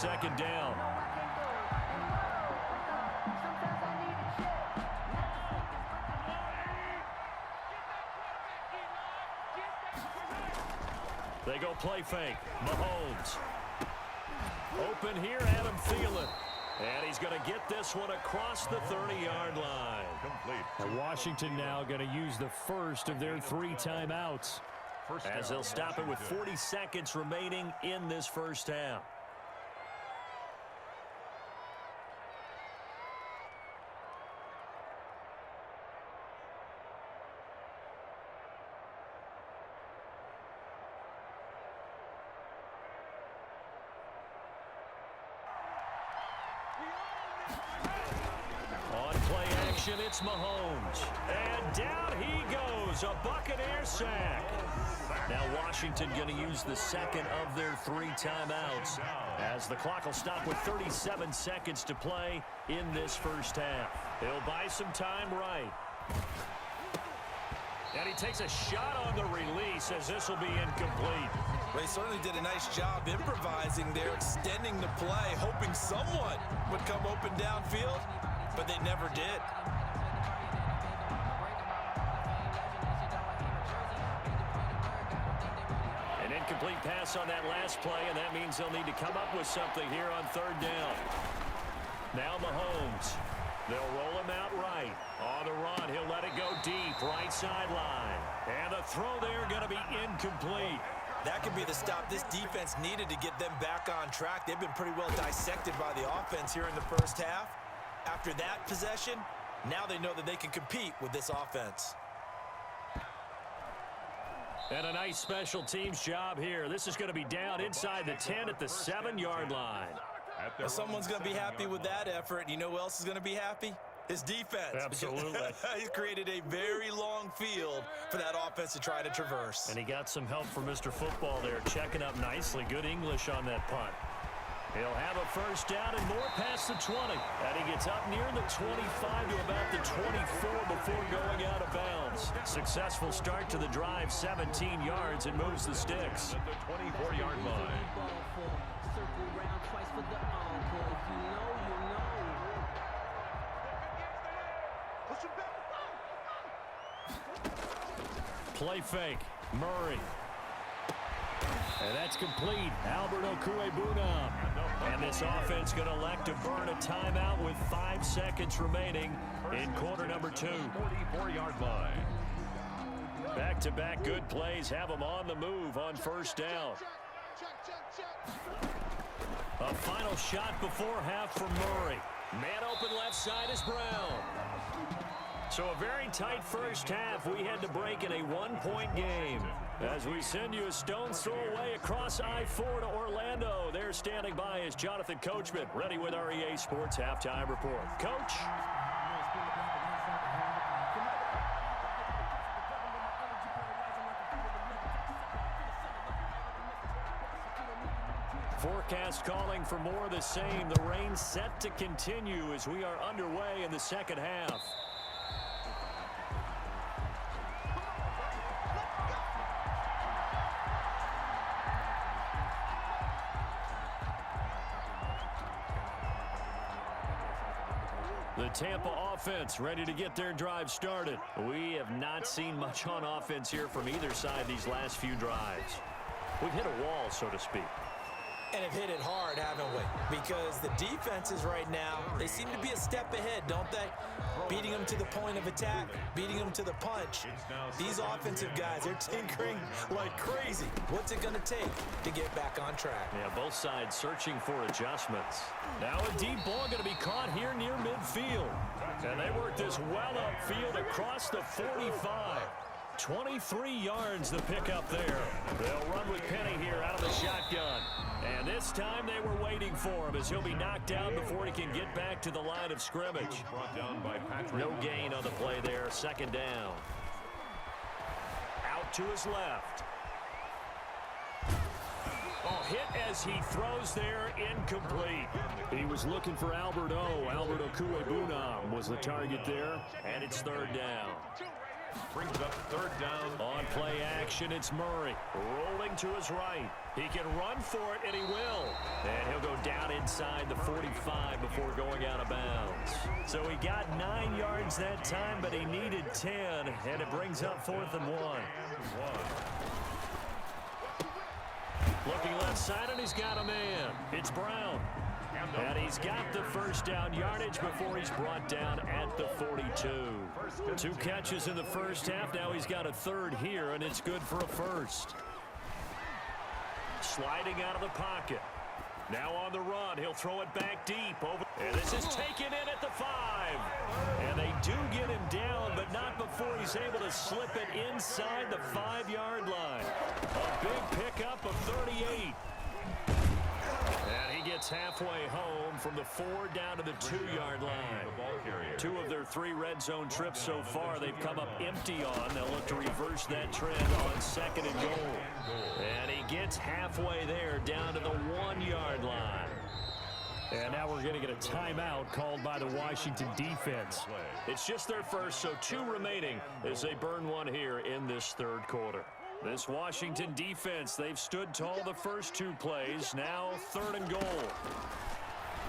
second down. They go play fake. Mahomes. Open here, Adam Thielen. And he's going to get this one across the 30-yard line. And Washington now going to use the first of their 3 timeouts, as they'll stop it with 40 seconds remaining in this first half. On play action, it's Mahomes. And down he goes, a Buccaneer sack. Now Washington going to use the second of their 3 timeouts, as the clock will stop with 37 seconds to play in this first half. He'll buy some time right. And he takes a shot on the release, as this will be incomplete. They certainly did a nice job improvising there, extending the play, hoping someone would come open downfield, but they never did. An incomplete pass on that last play, and that means they'll need to come up with something here on 3rd down. Now Mahomes. They'll roll him out right. On the run, he'll let it go deep, right sideline. And the throw there going to be incomplete. That could be the stop this defense needed to get them back on track. They've been pretty well dissected by the offense here in the first half. After that possession, now they know that they can compete with this offense. And a nice special teams job here. This is going to be down inside the 10 at the 7-yard line. Well, someone's going to be happy with that effort. You know who else is going to be happy? His defense. Absolutely. He's created a very long field for that offense to try to traverse. And he got some help from Mr. Football there, checking up nicely. Good English on that punt. He'll have a first down and more past the 20. And he gets up near the 25 to about the 24 before going out of bounds. Successful start to the drive, 17 yards, and moves the sticks. At the 24-yard line. Play fake. Murray. And that's complete. Albert Okwuegbunam. And this offense going to elect to burn a timeout with 5 seconds remaining in quarter number 2. 44-yard line. Back-to-back good plays have them on the move on first down. A final shot before half from Murray. Man open left side is Brown. So a very tight first half. We had to break in a 1-point game. As we send you a stone's throw away across I-4 to Orlando. There standing by is Jonathan Coachman, ready with our EA Sports Halftime Report. Coach? Forecast calling for more of the same. The rain set to continue as we are underway in the second half. The Tampa offense ready to get their drive started. We have not seen much on offense here from either side these last few drives. We've hit a wall, so to speak. And have hit it hard, haven't we? Because the defenses right now, they seem to be a step ahead, don't they? Beating them to the point of attack, beating them to the punch. These offensive guys, they're tinkering like crazy. What's it going to take to get back on track? Yeah, both sides searching for adjustments. Now a deep ball going to be caught here near midfield. And they work this well upfield across the 45. 23 yards the pickup there. They'll run with Penny here out of the shotgun. And this time they were waiting for him as he'll be knocked down before he can get back to the line of scrimmage. No gain on the play there. Second down. Out to his left. Oh, hit as he throws there, incomplete. He was looking for Albert Okwuegbunam was the target there, and it's third down. Brings up third down. On play action, it's Murray. Rolling to his right. He can run for it, and he will. And he'll go down inside the 45 before going out of bounds. So he got 9 yards that time, but he needed 10, and it brings up 4th and 1. Looking left side, and he's got a man. It's Brown. And he's got the first down yardage before he's brought down at the 42. 2 catches in the first half. Now he's got a third here, and it's good for a first. Sliding out of the pocket. Now on the run. He'll throw it back deep. And this is taken in at the 5. And they do get him down, but not before he's able to slip it inside the 5-yard line. A big pickup of 38. And he gets halfway home from the 4 down to the 2-yard line. 2 of their 3 red zone trips so far they've come up empty on. They'll look to reverse that trend on 2nd and goal. And he gets halfway there down to the 1-yard line. And now we're going to get a timeout called by the Washington defense. It's just their first, so 2 remaining as they burn 1 here in this 3rd quarter. This Washington defense, they've stood tall the first 2 plays. Now 3rd and goal.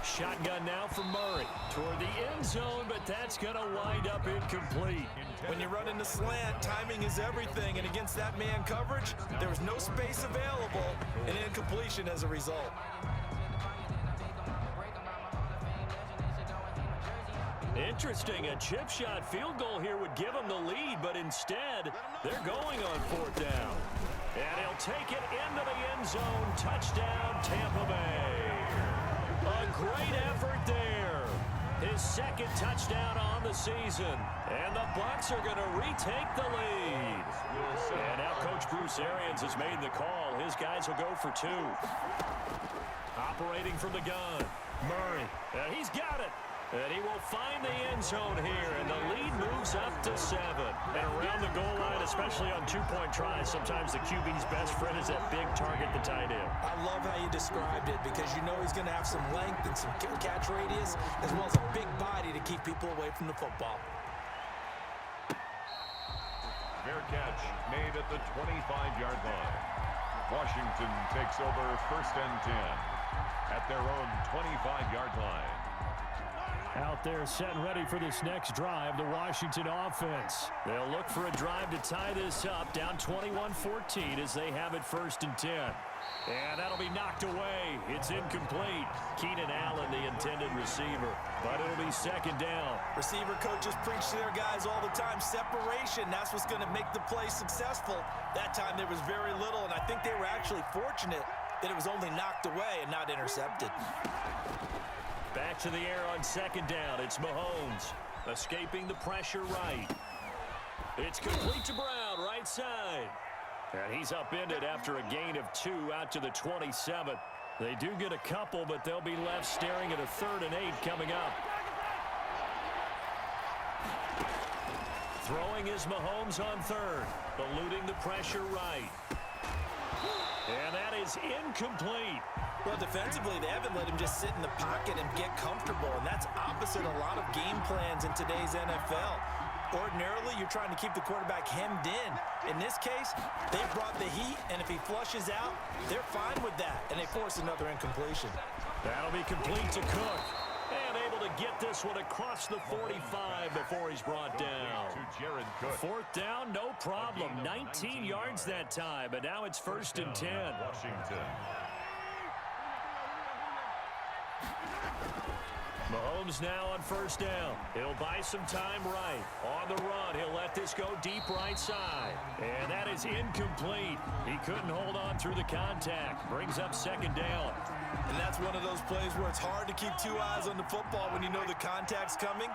Shotgun now for Murray toward the end zone, but that's going to wind up incomplete. When you run in the slant, timing is everything, and against that man coverage, there was no space available, and incompletion as a result. Interesting, a chip shot field goal here would give them the lead, but instead, they're going on 4th down. And he'll take it into the end zone. Touchdown, Tampa Bay. A great effort there. His 2nd touchdown on the season. And the Bucs are going to retake the lead. And now Coach Bruce Arians has made the call. His guys will go for 2. Operating from the gun. Murray. And he's got it. And he will find the end zone here, and the lead moves up to 7. And around the goal line, especially on 2-point tries, sometimes the QB's best friend is that big target, the tight end. I love how you described it because you know he's going to have some length and some catch radius, as well as a big body to keep people away from the football. Fair catch made at the 25-yard line. Washington takes over 1st and 10 at their own 25-yard line. Out there set and ready for this next drive, the Washington offense. They'll look for a drive to tie this up, down 21-14 as they have it 1st and 10. And that'll be knocked away. It's incomplete. Keenan Allen, the intended receiver, but it'll be 2nd down. Receiver coaches preach to their guys all the time. Separation, that's what's going to make the play successful. That time there was very little, and I think they were actually fortunate that it was only knocked away and not intercepted. Back to the air on 2nd down. It's Mahomes escaping the pressure right. It's complete to Brown, right side. And he's upended after a gain of 2 out to the 27. They do get a couple, but they'll be left staring at a 3rd and 8 coming up. Throwing is Mahomes on 3rd, eluding the pressure right. And that is incomplete. Well, defensively, they haven't let him just sit in the pocket and get comfortable, and that's opposite a lot of game plans in today's NFL. Ordinarily, you're trying to keep the quarterback hemmed in. In this case, they brought the heat, and if he flushes out, they're fine with that, and they force another incompletion. That'll be complete to Cook. And able to get this one across the 45 before he's brought down. 4th down, no problem. 19 yards that time, but now it's 1st and 10. Washington. Mahomes now on 1st down. He'll buy some time right. On the run, he'll let this go deep right side. And that is incomplete. He couldn't hold on through the contact. Brings up 2nd down. And that's one of those plays where it's hard to keep 2 eyes on the football when you know the contact's coming,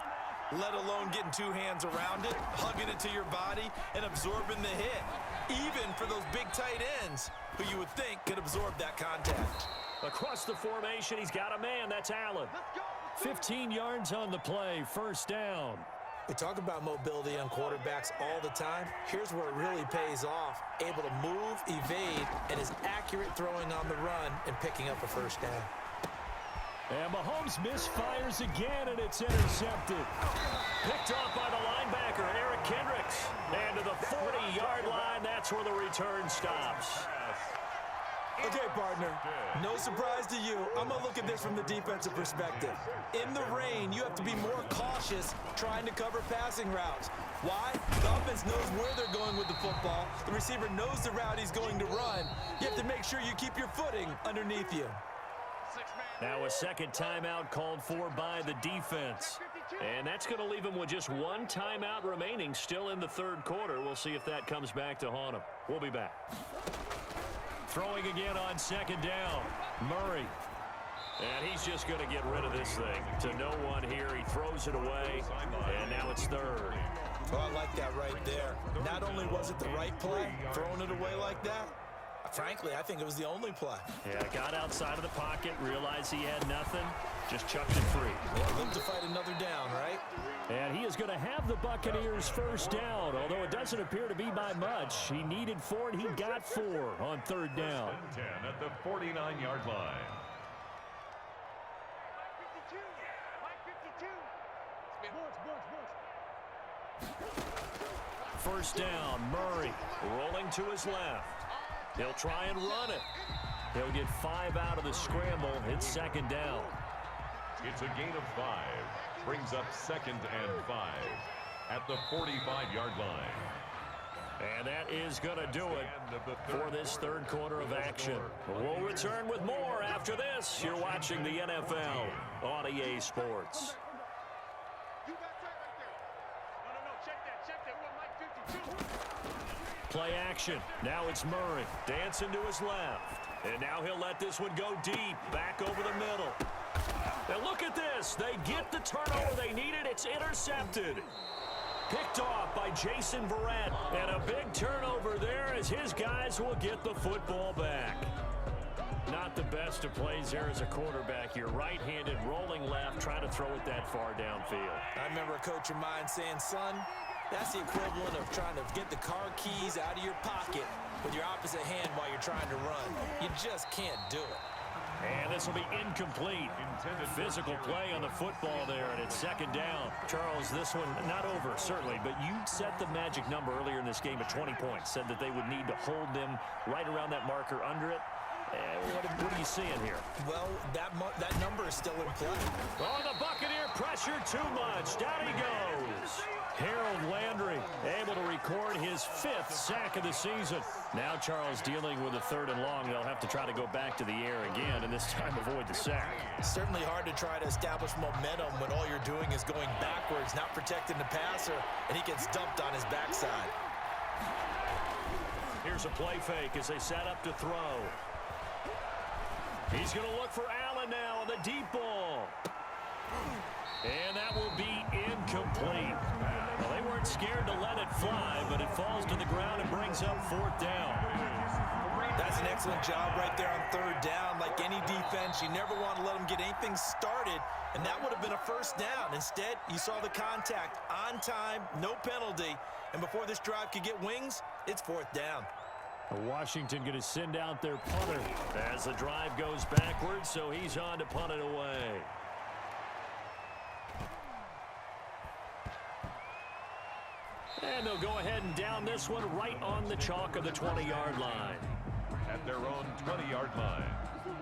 let alone getting 2 hands around it, hugging it to your body, and absorbing the hit. Even for those big tight ends who you would think could absorb that contact. Across the formation, he's got a man. That's Allen. 15 yards on the play, 1st down. We talk about mobility on quarterbacks all the time. Here's where it really pays off. Able to move, evade, and is accurate throwing on the run and picking up a 1st down. And Mahomes misfires again, and it's intercepted. Picked off by the linebacker, Eric Kendricks. And to the 40-yard line, that's where the return stops. Okay, partner, no surprise to you. I'm going to look at this from the defensive perspective. In the rain, you have to be more cautious trying to cover passing routes. Why? The offense knows where they're going with the football. The receiver knows the route he's going to run. You have to make sure you keep your footing underneath you. Now a second timeout called for by the defense. And that's going to leave him with just one timeout remaining still in the third quarter. We'll see if that comes back to haunt him. We'll be back. Throwing again on second down, Murray. And he's just going to get rid of this thing to no one here. He throws it away, and now it's third. Oh, I like that right there. Not only was it the right play, throwing it away like that, frankly, I think it was the only play. Yeah, got outside of the pocket, realized he had nothing, just chucked it free. Yeah, look to fight another down, right? And he is going to have the Buccaneers first down, although it doesn't appear to be by much. He needed 4, and he got 4 on third down. 10 at the 49-yard line. First down, Murray rolling to his left. He'll try and run it. He'll get 5 out of the scramble. It's second down. It's a gain of 5. Brings up second and 5 at the 45-yard line. And that is going to do it for this third quarter of action. We'll return with more after this. You're watching the NFL on EA Sports. Play action. Now it's Murray. Dancing to his left. And now he'll let this one go deep. Back over the middle. Now look at this. They get the turnover they needed. It's intercepted. Picked off by Jason Verrett. And a big turnover there as his guys will get the football back. Not the best of plays there as a quarterback. You're right-handed, rolling left, trying to throw it that far downfield. I remember a coach of mine saying, son, that's the equivalent of trying to get the car keys out of your pocket with your opposite hand while you're trying to run. You just can't do it. And this will be incomplete. Physical play on the football there, and it's second down. Charles, this one not over, certainly, but you set the magic number earlier in this game at 20 points. Said that they would need to hold them right around that marker under it. What are you seeing here? Well, that number is still in play. Oh, the Buccaneer pressure too much. Down he goes. Harold Landry able to record his 5th sack of the season. Now Charles dealing with a third and long. They'll have to try to go back to the air again, and this time avoid the sack. Certainly hard to try to establish momentum when all you're doing is going backwards, not protecting the passer, and he gets dumped on his backside. Here's a play fake as they set up to throw. He's going to look for Allen now on the deep ball. And that will be incomplete. Well, they weren't scared to let it fly, but it falls to the ground and brings up 4th down. That's an excellent job right there on third down. Like any defense, you never want to let them get anything started, and that would have been a first down. Instead, you saw the contact on time, no penalty, and before this drive could get wings, it's 4th down. Washington going to send out their punter as the drive goes backwards, so he's on to punt it away. And they'll go ahead and down this one right on the chalk of the 20-yard line. At their own 20-yard line.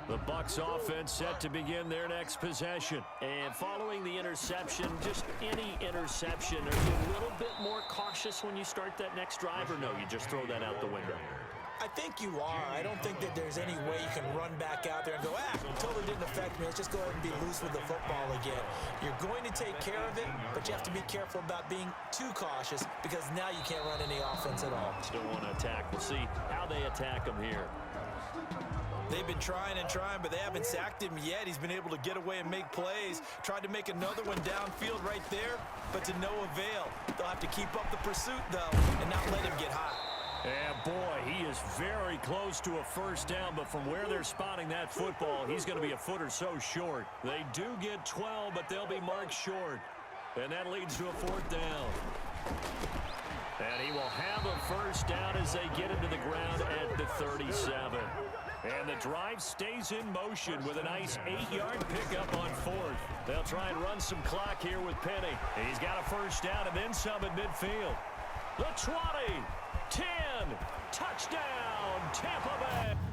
The Bucs offense set to begin their next possession. And following the interception, just any interception, are you a little bit more cautious when you start that next drive, or no, you just throw that out the window? I think you are. I don't think that there's any way you can run back out there and go, totally didn't affect me. Let's just go ahead and be loose with the football again. You're going to take care of it, but you have to be careful about being too cautious because now you can't run any offense at all. Still want to attack. We'll see how they attack him here. They've been trying and trying, but they haven't sacked him yet. He's been able to get away and make plays. Tried to make another one downfield right there, but to no avail. They'll have to keep up the pursuit, though, and not let him get hot. And boy, he is very close to a first down, but from where they're spotting that football, he's going to be a foot or so short. They do get 12, but they'll be marked short. And that leads to a 4th down. And he will have a first down as they get him to the ground at the 37. And the drive stays in motion with a nice 8-yard pickup on 4th. They'll try and run some clock here with Penny. He's got a first down and then some at midfield. The 20, 10, touchdown, Tampa Bay.